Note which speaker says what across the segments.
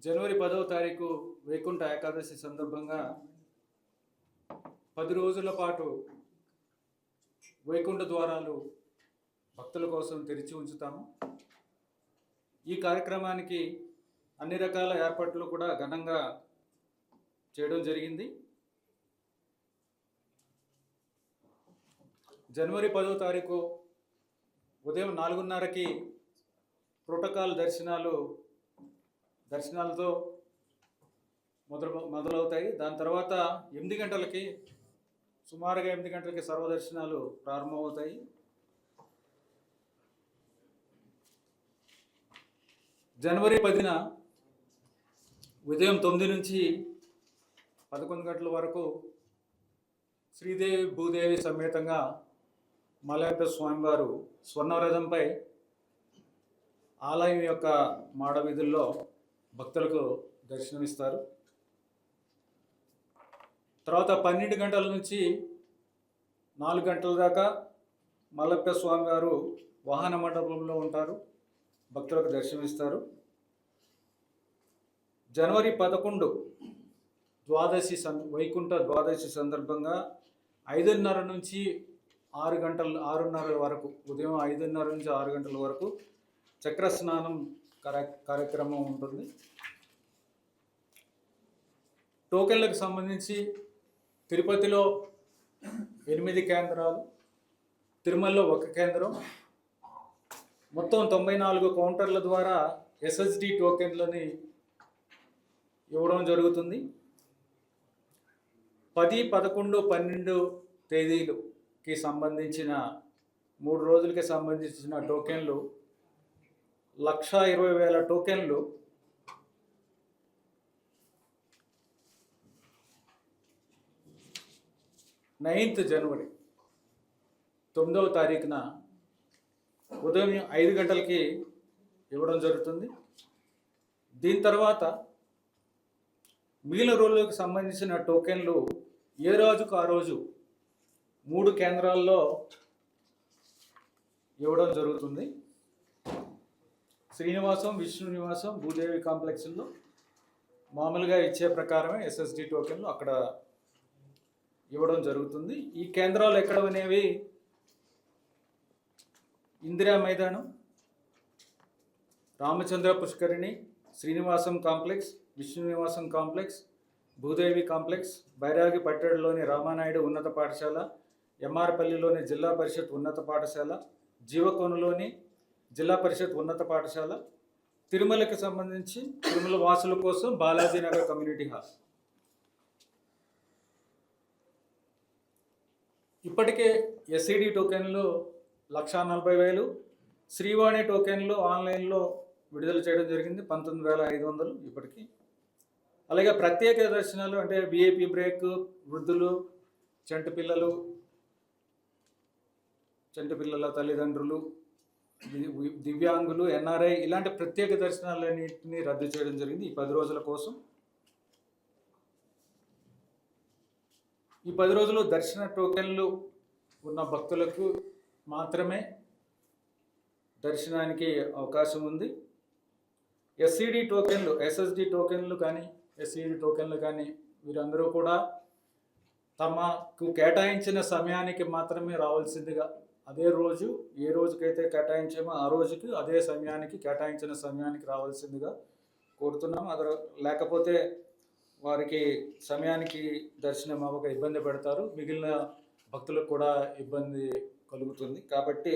Speaker 1: జనవరి 10వ తారీఖు వైకుంఠ ఏకాదశి సందర్భంగా 10 రోజుల పాటు వైకుంఠ ద్వారాలు భక్తుల కోసం తెరిచి ఉంచుతాము. ఈ కార్యక్రమానికి అన్ని రకాల ఏర్పాట్లు కూడా ఘనంగా చేయడం జరిగింది. జనవరి 10వ తారీఖు ఉదయం 4:30కి ప్రోటోకాల్ దర్శనాలతో మొదలవుతాయి. దాని తర్వాత 8 గంటలకి సుమారుగా 8 గంటలకి సర్వదర్శనాలు ప్రారంభమవుతాయి. జనవరి 10న ఉదయం 9 నుంచి 11 గంటల వరకు శ్రీదేవి భూదేవి సమేతంగా మలయప్ప స్వామివారు స్వర్ణరథంపై ఆలయం యొక్క మాడ వీధుల్లో భక్తులకు దర్శనమిస్తారు. తర్వాత 12 గంటల నుంచి 4 గంటల దాకా మలయప్ప స్వామివారు వాహన మండపంలో ఉంటారు, భక్తులకు దర్శనమిస్తారు. జనవరి 11 వైకుంఠ ద్వాదశి సందర్భంగా 5:30 నుంచి 6:30 వరకు, ఉదయం 5:30 నుంచి 6 గంటల వరకు చక్ర స్నానం కార్యక్రమం ఉంటుంది. టోకెన్లకు సంబంధించి తిరుపతిలో 8 కేంద్రాలు, తిరుమలలో 1 కేంద్రం, మొత్తం 94 కౌంటర్ల ద్వారా ఎస్ఎస్డి టోకెన్లని ఇవ్వడం జరుగుతుంది. 10, 11, 12 తేదీలకి సంబంధించిన 3 రోజులకి సంబంధించిన టోకెన్లు 1,20,000 టోకెన్లు జనవరి 9వ తారీఖున ఉదయం 5 గంటలకి ఇవ్వడం జరుగుతుంది. దీని తర్వాత మిగిలిన రోజులకు సంబంధించిన టోకెన్లు ఏ రోజుకు ఆ రోజు 3 కేంద్రాల్లో ఇవ్వడం జరుగుతుంది. శ్రీనివాసం, విష్ణు నివాసం, భూదేవి కాంప్లెక్స్లో మామూలుగా ఇచ్చే ప్రకారమే ఎస్ఎస్డి టోకెన్లు అక్కడ ఇవ్వడం జరుగుతుంది. ఈ కేంద్రాలు ఎక్కడ అనేవి ఇందిరా మైదానం, రామచంద్ర పుష్కరిణి, శ్రీనివాసం కాంప్లెక్స్, విష్ణు నివాసం కాంప్లెక్స్, భూదేవి కాంప్లెక్స్, బైరాగి పట్టణంలోని రామానాయుడు ఉన్నత పాఠశాల, ఎంఆర్పల్లిలోని జిల్లా పరిషత్ ఉన్నత పాఠశాల, జీవకోనలోని జిల్లా పరిషత్ ఉన్నత పాఠశాల, తిరుమలకి సంబంధించి తిరుమల వాసుల కోసం బాలాజీనగర్ కమ్యూనిటీ హాల్. ఇప్పటికే ఎస్ఈడి టోకెన్లు 1,40,000, శ్రీవాణి టోకెన్లు ఆన్లైన్లో విడుదల చేయడం జరిగింది 19,500 ఇప్పటికీ. అలాగే ప్రత్యేక దర్శనాలు అంటే విఐపి బ్రేక్, వృద్ధులు, చంటి పిల్లల తల్లిదండ్రులు, దివ్యాంగులు, ఎన్ఆర్ఐ ఇలాంటి ప్రత్యేక దర్శనాలన్నింటినీ రద్దు చేయడం జరిగింది ఈ 10 రోజుల కోసం. ఈ 10 రోజులు దర్శన టోకెన్లు ఉన్న భక్తులకు మాత్రమే దర్శనానికి అవకాశం ఉంది. ఎస్ఈడి టోకెన్లు, ఎస్ఎస్డి టోకెన్లు కానీ ఎస్ఈడి టోకెన్లు కానీ వీరందరూ కూడా తమకు కేటాయించిన సమయానికి మాత్రమే రావాల్సిందిగా, అదే రోజు ఏ రోజుకైతే కేటాయించామో ఆ రోజుకి అదే సమయానికి కేటాయించిన సమయానికి రావాల్సిందిగా కోరుతున్నాము. అది లేకపోతే వారికి సమయానికి దర్శనం అవ్వక ఇబ్బంది పెడతారు, మిగిలిన భక్తులకు కూడా ఇబ్బంది కలుగుతుంది. కాబట్టి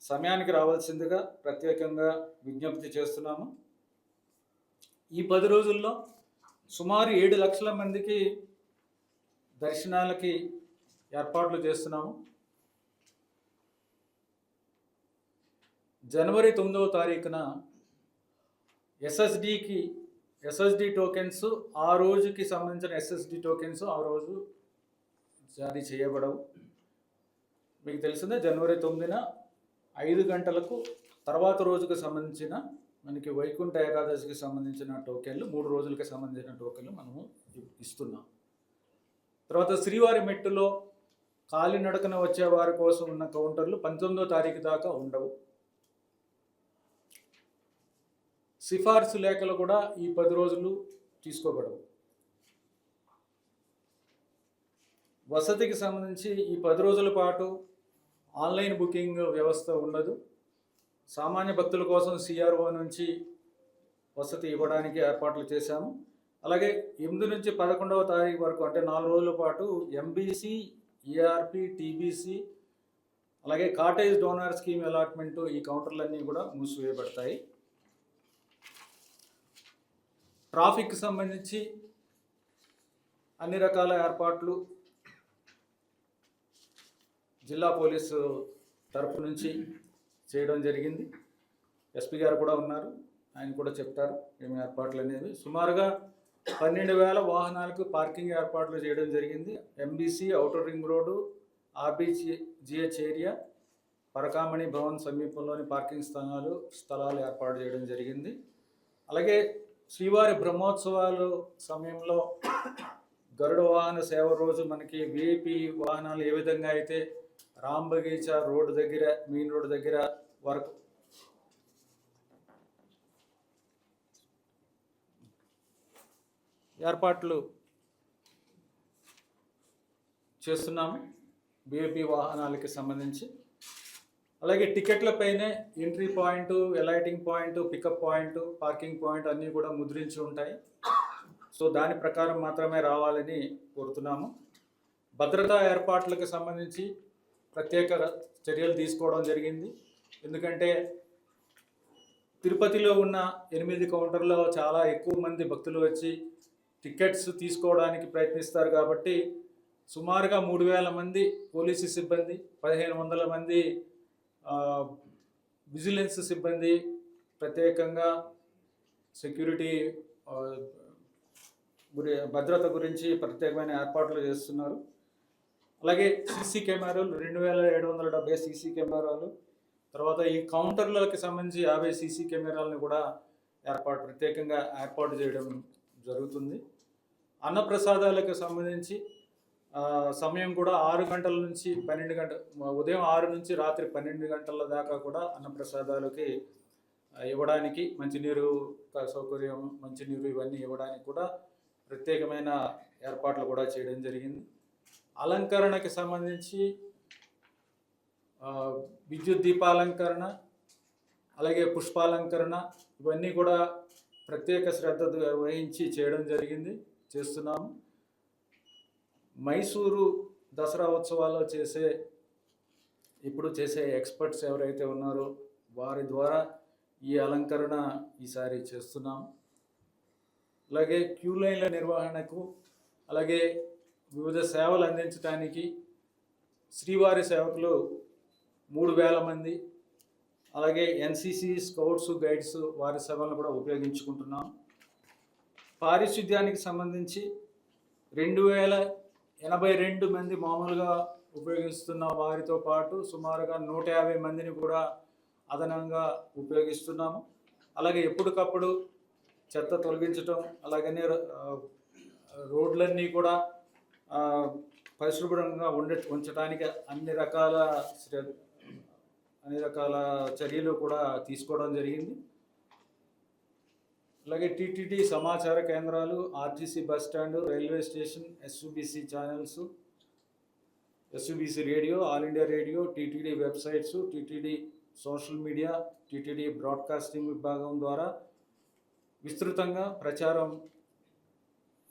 Speaker 1: సమయానికి రావాల్సిందిగా ప్రత్యేకంగా విజ్ఞప్తి చేస్తున్నాము. ఈ 10 రోజుల్లో సుమారు 7 లక్షల మందికి దర్శనాలకి ఏర్పాట్లు చేస్తున్నాము. జనవరి 9వ తారీఖున ఎస్ఎస్డి టోకెన్స్ ఆ రోజుకి సంబంధించిన ఎస్ఎస్డి టోకెన్స్ ఆ రోజు జారీ చేయబడవు. మీకు తెలిసిందే, జనవరి 9న 5 గంటలకు తర్వాత రోజుకు సంబంధించిన మనకి వైకుంఠ ఏకాదశికి సంబంధించిన టోకెన్లు 3 రోజులకి సంబంధించిన టోకెన్లు మనము ఇస్తున్నాం. తర్వాత శ్రీవారి మెట్టులో కాలినడకన వచ్చే వారి కోసం ఉన్న కౌంటర్లు 19వ తారీఖు దాకా ఉండవు. సిఫార్సు లేఖలు కూడా ఈ 10 రోజులు తీసుకోబడవు. వసతికి సంబంధించి ఈ 10 రోజుల పాటు ఆన్లైన్ బుకింగ్ వ్యవస్థ ఉండదు. సామాన్య భక్తుల కోసం సిఆర్ఓ నుంచి వసతి ఇవ్వడానికి ఏర్పాట్లు చేశాము. అలాగే 8 నుంచి 11వ తారీఖు వరకు అంటే 4 రోజుల పాటు ఎంబీసీ, ఈఆర్పి, టీబీసీ అలాగే కాటేజ్ డోనర్ స్కీమ్ అలాట్మెంటు ఈ కౌంటర్లన్నీ కూడా మూసివేయబడతాయి. ట్రాఫిక్కి సంబంధించి అన్ని రకాల ఏర్పాట్లు జిల్లా పోలీసు తరపు నుంచి చేయడం జరిగింది. ఎస్పీ గారు కూడా ఉన్నారు, ఆయన కూడా చెప్తారు ఏమి ఏర్పాట్లు అనేవి. సుమారుగా 12,000 వాహనాలకు పార్కింగ్ ఏర్పాట్లు చేయడం జరిగింది. MBC, outer ring road, RBGH area, Parakamani Bhavan సమీపంలోని పార్కింగ్ స్థలాలు ఏర్పాటు చేయడం జరిగింది. అలాగే శ్రీవారి బ్రహ్మోత్సవాలు సమయంలో గరుడ వాహన సేవ రోజు మనకి విఐపి వాహనాలు ఏ విధంగా అయితే రామ్ బగీచా రోడ్డు దగ్గర, మెయిన్ రోడ్డు దగ్గర వరకు ఏర్పాట్లు చేస్తున్నాము విఐపి వాహనాలకి సంబంధించి. అలాగే టికెట్లపైనే entry point, alighting point, pickup point, parking point అన్నీ కూడా ముద్రించి ఉంటాయి. సో దాని ప్రకారం మాత్రమే రావాలని కోరుతున్నాము. భద్రతా ఏర్పాట్లకు సంబంధించి ప్రత్యేక చర్యలు తీసుకోవడం జరిగింది. ఎందుకంటే తిరుపతిలో ఉన్న 8 కౌంటర్లో చాలా ఎక్కువ మంది భక్తులు వచ్చి టికెట్స్ తీసుకోవడానికి ప్రయత్నిస్తారు కాబట్టి సుమారుగా 3,000 మంది పోలీసు సిబ్బంది, 1,500 మంది విజిలెన్స్ సిబ్బంది ప్రత్యేకంగా సెక్యూరిటీ భద్రత గురించి ప్రత్యేకమైన ఏర్పాట్లు చేస్తున్నారు. అలాగే సీసీ కెమెరాలు 2,770 సీసీ కెమెరాలు, తర్వాత ఈ కౌంటర్లకి సంబంధించి 50 సీసీ కెమెరాలను కూడా ప్రత్యేకంగా ఏర్పాటు చేయడం జరుగుతుంది. అన్నప్రసాదాలకు సంబంధించి సమయం కూడా 6 గంటల నుంచి 12 గంటల, ఉదయం 6 నుంచి రాత్రి 12 గంటల దాకా కూడా అన్నప్రసాదాలకి ఇవ్వడానికి, మంచినీరు సౌకర్యం, మంచినీరు ఇవన్నీ ఇవ్వడానికి కూడా ప్రత్యేకమైన ఏర్పాట్లు కూడా చేయడం జరిగింది. అలంకరణకి సంబంధించి విద్యుత్ దీపాలంకరణ, అలాగే పుష్పాలంకరణ ఇవన్నీ కూడా ప్రత్యేక శ్రద్ధ వహించి చేస్తున్నాము. మైసూరు దసరా ఉత్సవాల్లో ఇప్పుడు చేసే ఎక్స్పర్ట్స్ ఎవరైతే ఉన్నారో వారి ద్వారా ఈ అలంకరణ ఈసారి చేస్తున్నాము. అలాగే క్యూ లైన్ల నిర్వహణకు, అలాగే వివిధ సేవలు అందించడానికి శ్రీవారి సేవకులు 3,000 మంది, అలాగే ఎన్సిసి, స్కౌట్స్, గైడ్స్ వారి సేవలను కూడా ఉపయోగించుకుంటున్నాం. పారిశుద్ధ్యానికి సంబంధించి 2,082 మంది మామూలుగా ఉపయోగిస్తున్న వారితో పాటు సుమారుగా 150 మందిని కూడా అదనంగా ఉపయోగిస్తున్నాము. అలాగే ఎప్పటికప్పుడు చెత్త తొలగించడం, అలాగనే రోడ్లన్నీ కూడా పరిశుభ్రంగా ఉంచడానికి అన్ని రకాల చర్యలు కూడా తీసుకోవడం జరిగింది. అలాగే టీటీడీ సమాచార కేంద్రాలు, RTC bus stand, railway station, SUBC channels, SUBC radio, all India radio, TTD websites, TTD social media, TTD broadcasting విభాగం ద్వారా విస్తృతంగా ప్రచారం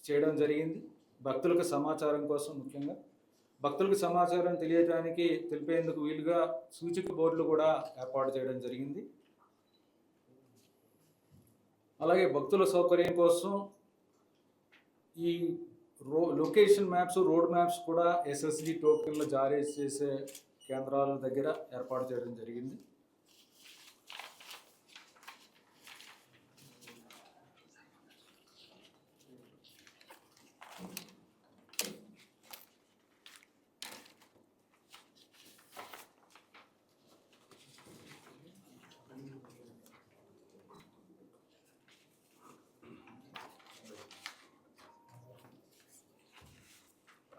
Speaker 1: చేయడం జరిగింది. భక్తులకు సమాచారం కోసం, ముఖ్యంగా భక్తులకు సమాచారం తెలిపేందుకు వీలుగా సూచిక బోర్డులు కూడా ఏర్పాటు చేయడం జరిగింది. అలాగే భక్తుల సౌకర్యం కోసం ఈ లొకేషన్ మ్యాప్స్, రోడ్ మ్యాప్స్ కూడా ఎస్ఎస్డి టోకెన్లు జారీ చేసే కేంద్రాల దగ్గర ఏర్పాటు చేయడం జరిగింది.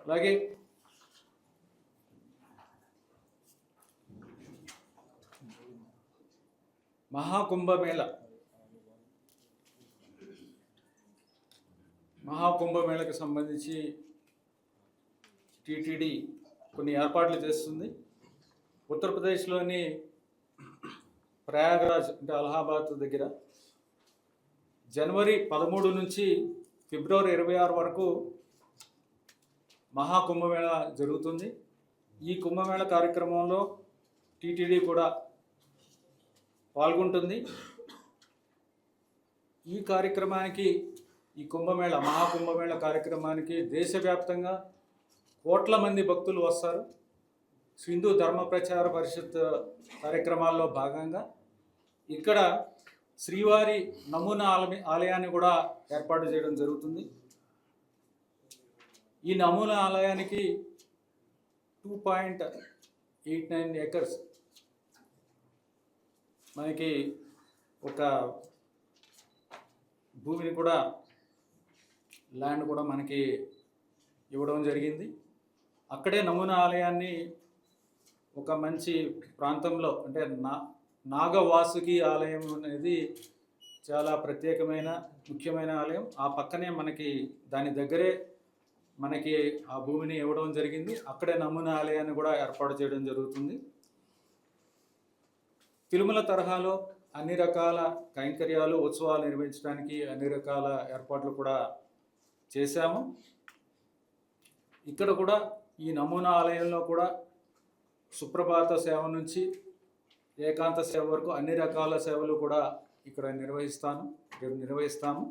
Speaker 1: అలాగే మహాకుంభమేళ మహాకుంభమేళకు సంబంధించి టీటీడీ కొన్ని ఏర్పాట్లు చేస్తుంది. ఉత్తరప్రదేశ్లోని ప్రయాగరాజ్ అంటే అలహాబాద్ దగ్గర జనవరి 13 నుంచి ఫిబ్రవరి 26 వరకు మహాకుంభమేళ జరుగుతుంది. ఈ కుంభమేళ కార్యక్రమంలో టీటీడీ కూడా పాల్గొంటుంది. ఈ కార్యక్రమానికి, ఈ మహాకుంభమేళ కార్యక్రమానికి దేశవ్యాప్తంగా కోట్ల మంది భక్తులు వస్తారు. హిందూ ధర్మ ప్రచార పరిషత్ కార్యక్రమాల్లో భాగంగా ఇక్కడ శ్రీవారి నమూనా ఆలయాన్ని కూడా ఏర్పాటు చేయడం జరుగుతుంది. ఈ నమూనా ఆలయానికి 2.89 ఏకర్స్ మనకి ఒక భూమిని కూడా, ల్యాండ్ కూడా మనకి ఇవ్వడం జరిగింది. అక్కడే నమూనా ఆలయాన్ని ఒక మంచి ప్రాంతంలో, అంటే నాగవాసుకి ఆలయం అనేది చాలా ప్రత్యేకమైన ముఖ్యమైన ఆలయం. ఆ పక్కనే దాని దగ్గరే మనకి ఆ భూమిని ఇవ్వడం జరిగింది. అక్కడే నమూనా ఆలయాన్ని కూడా ఏర్పాటు చేయడం జరుగుతుంది. తిరుమల తరహాలో అన్ని రకాల కైంకర్యాలు, ఉత్సవాలు నిర్వహించడానికి అన్ని రకాల ఏర్పాట్లు కూడా చేశాము. ఇక్కడ కూడా ఈ నమూనా ఆలయంలో కూడా సుప్రభాత సేవ నుంచి ఏకాంత సేవ వరకు అన్ని రకాల సేవలు కూడా ఇక్కడ నిర్వహిస్తాము.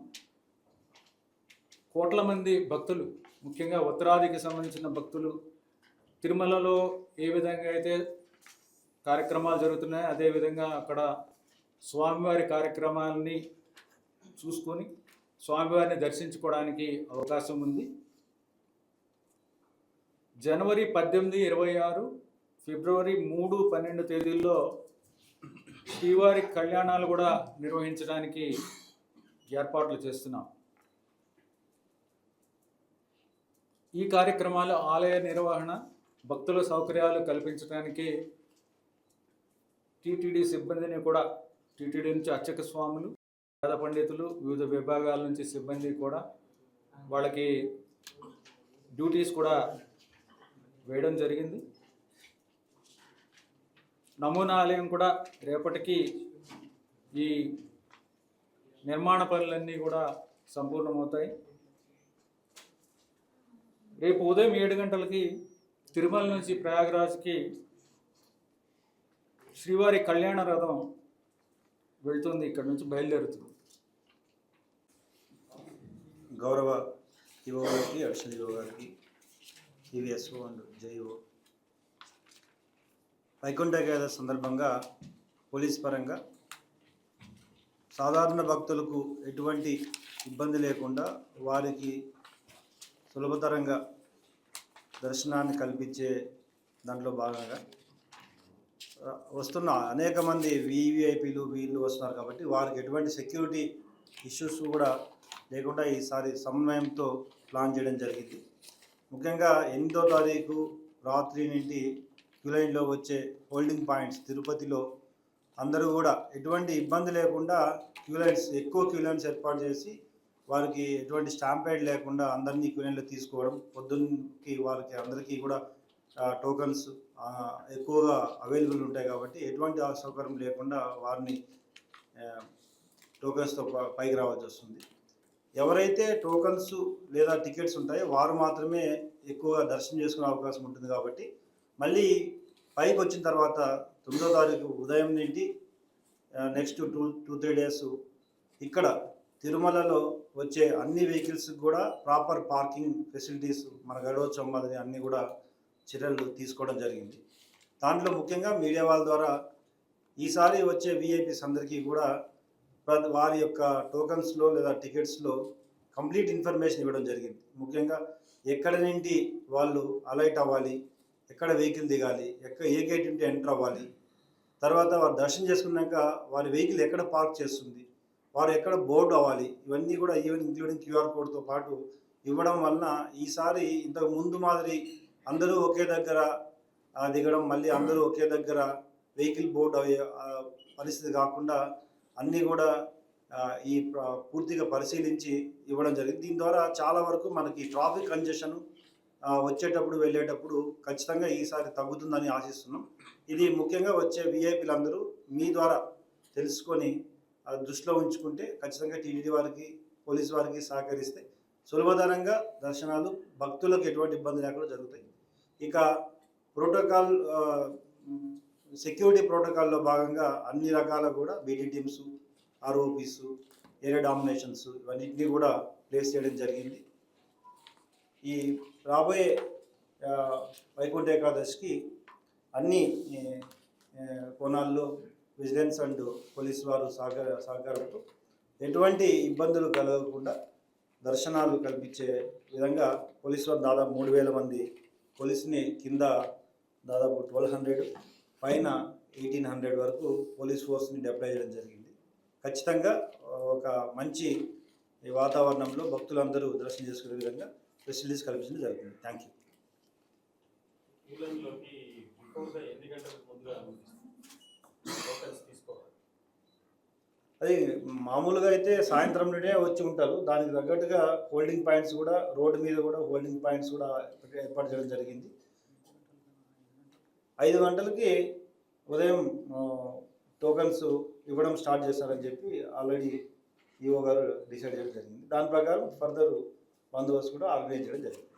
Speaker 1: కోట్ల మంది భక్తులు, ముఖ్యంగా ఉత్తరాదికి సంబంధించిన భక్తులు తిరుమలలో ఏ విధంగా అయితే కార్యక్రమాలు జరుగుతున్నాయో అదేవిధంగా అక్కడ స్వామివారి కార్యక్రమాలని చూసుకొని స్వామివారిని దర్శించుకోవడానికి అవకాశం ఉంది. జనవరి 18, 26, ఫిబ్రవరి 3, 12 తేదీల్లో శ్రీవారి కళ్యాణాలు కూడా నిర్వహించడానికి ఏర్పాట్లు చేస్తున్నాం. ఈ కార్యక్రమాలు ఆలయ నిర్వహణ, భక్తుల సౌకర్యాలు కల్పించడానికి టీటీడీ సిబ్బందిని కూడా, టీటీడీ నుంచి అర్చక స్వాములు, వేద పండితులు, వివిధ విభాగాల నుంచి సిబ్బంది కూడా వాళ్ళకి డ్యూటీస్ కూడా వేయడం జరిగింది. నమూనా ఆలయం కూడా రేపటికి ఈ నిర్మాణ పనులన్నీ కూడా సంపూర్ణమవుతాయి. రేపు ఉదయం 7 గంటలకి తిరుమల నుంచి ప్రయాగరాజ్కి శ్రీవారి కళ్యాణ రథం వెళ్తుంది. ఇక్కడ నుంచి బయలుదేరుతుంది.
Speaker 2: గౌరవ ఈవో గారికి, అడిషనల్ ఈవో గారికి, టీవీఎస్ఓ అండ్ జైఓ, వైకుంఠ ఏకాదశి సందర్భంగా పోలీస్ పరంగా సాధారణ భక్తులకు ఎటువంటి ఇబ్బంది లేకుండా వారికి సులభతరంగా దర్శనాన్ని కల్పించే దాంట్లో భాగంగా వస్తున్న అనేక మంది వీవీఐపీలు వీళ్ళు వస్తున్నారు కాబట్టి వారికి ఎటువంటి సెక్యూరిటీ ఇష్యూస్ కూడా లేకుండా ఈసారి సమన్వయంతో ప్లాన్ చేయడం జరిగింది. ముఖ్యంగా 8వ తారీఖు రాత్రి నుండి క్యూ లైన్లో వచ్చే హోల్డింగ్ పాయింట్స్ తిరుపతిలో అందరూ కూడా ఎటువంటి ఇబ్బంది లేకుండా ఎక్కువ క్యూ లైన్స్ ఏర్పాటు చేసి వారికి ఎటువంటి స్టాంపేడ్ లేకుండా అందరినీ క్యూ లైన్లో తీసుకోవడం, పొద్దున్నకి వారికి అందరికీ కూడా టోకన్స్ ఎక్కువగా అవైలబుల్ ఉంటాయి కాబట్టి ఎటువంటి అసౌకర్యం లేకుండా వారిని టోకన్స్తో పైకి రావాల్సి వస్తుంది. ఎవరైతే టోకన్స్ లేదా టికెట్స్ ఉంటాయో వారు మాత్రమే ఎక్కువగా దర్శనం చేసుకునే అవకాశం ఉంటుంది కాబట్టి మళ్ళీ పైకి వచ్చిన తర్వాత 9వ తారీఖు ఉదయం నుండి నెక్స్ట్ 2-3 డేస్ ఇక్కడ తిరుమలలో వచ్చే అన్ని వెహికల్స్ కూడా ప్రాపర్ పార్కింగ్ ఫెసిలిటీస్ మన గడవచ్చమ్మది అన్నీ కూడా చర్యలు తీసుకోవడం జరిగింది. దాంట్లో ముఖ్యంగా మీడియా వాళ్ళ ద్వారా ఈసారి వచ్చే విఐపీస్ అందరికీ కూడా వారి యొక్క టోకన్స్లో లేదా టికెట్స్లో కంప్లీట్ ఇన్ఫర్మేషన్ ఇవ్వడం జరిగింది. ముఖ్యంగా ఎక్కడి నుండి వాళ్ళు అలైట్ అవ్వాలి, ఎక్కడ వెహికల్ దిగాలి, ఏ గేట్ నుండి ఎంటర్ అవ్వాలి, తర్వాత వారు దర్శనం చేసుకున్నాక వారి వెహికల్ ఎక్కడ పార్క్ చేస్తుంది, వారు ఎక్కడ బోర్డు అవ్వాలి, ఇవన్నీ కూడా ఇంక్లూడింగ్ క్యూఆర్ కోడ్తో పాటు ఇవ్వడం వలన ఈసారి ఇంతకు ముందు మాదిరి అందరూ ఒకే దగ్గర దిగడం, మళ్ళీ అందరూ ఒకే దగ్గర వెహికల్ బోర్డు అయ్యే పరిస్థితి కాకుండా అన్నీ కూడా పూర్తిగా పరిశీలించి ఇవ్వడం జరిగింది. దీని ద్వారా చాలా వరకు మనకి ట్రాఫిక్ కంజెషన్ వచ్చేటప్పుడు వెళ్ళేటప్పుడు ఖచ్చితంగా ఈసారి తగ్గుతుందని ఆశిస్తున్నాం. ఇది ముఖ్యంగా వచ్చే విఐపీలందరూ మీ ద్వారా తెలుసుకొని దృష్టిలో ఉంచుకుంటే ఖచ్చితంగా టీటీడీ వారికి, పోలీసు వారికి సహకరిస్తే సులభతరంగా దర్శనాలు భక్తులకు ఎటువంటి ఇబ్బంది లేకుండా జరుగుతాయి. ఇక ప్రోటోకాల్ సెక్యూరిటీ ప్రోటోకాల్లో భాగంగా అన్ని రకాల కూడా బీటీ టీమ్స్, ఆర్ఓపీస్, ఏరియా డామినేషన్స్ ఇవన్నింటినీ కూడా ప్లేస్ చేయడం జరిగింది. ఈ రాబోయే వైకుంఠ ఏకాదశికి అన్ని కోణాల్లో విజిలెన్స్ అండ్ పోలీస్ వారు సహకారంతో ఎటువంటి ఇబ్బందులు కలగకుండా దర్శనాలు కల్పించే విధంగా పోలీసు వారు దాదాపు 3000 మంది పోలీసుని కింద దాదాపు 1200 పైన 1800 వరకు పోలీస్ ఫోర్స్ని డిప్లాయ్ చేయడం జరిగింది. ఖచ్చితంగా ఒక మంచి వాతావరణంలో భక్తులందరూ దర్శనం చేసుకునే విధంగా ఫెసిలిటీస్ కల్పించడం జరుగుతుంది. Thank you. అది మామూలుగా అయితే సాయంత్రంలోనే వచ్చి ఉంటారు. దానికి తగ్గట్టుగా హోల్డింగ్ పాయింట్స్ కూడా రోడ్డు మీద కూడా హోల్డింగ్ పాయింట్స్ కూడా ఏర్పాటు చేయడం జరిగింది. 5 గంటలకి ఉదయం టోకన్స్ ఇవ్వడం స్టార్ట్ చేస్తారని చెప్పి ఆల్రెడీ ఈఓ గారు డిసైడ్ చేయడం జరిగింది. దాని ప్రకారం ఫర్దర్ బందోబస్తు కూడా ఆర్గనైజ్ చేయడం జరిగింది.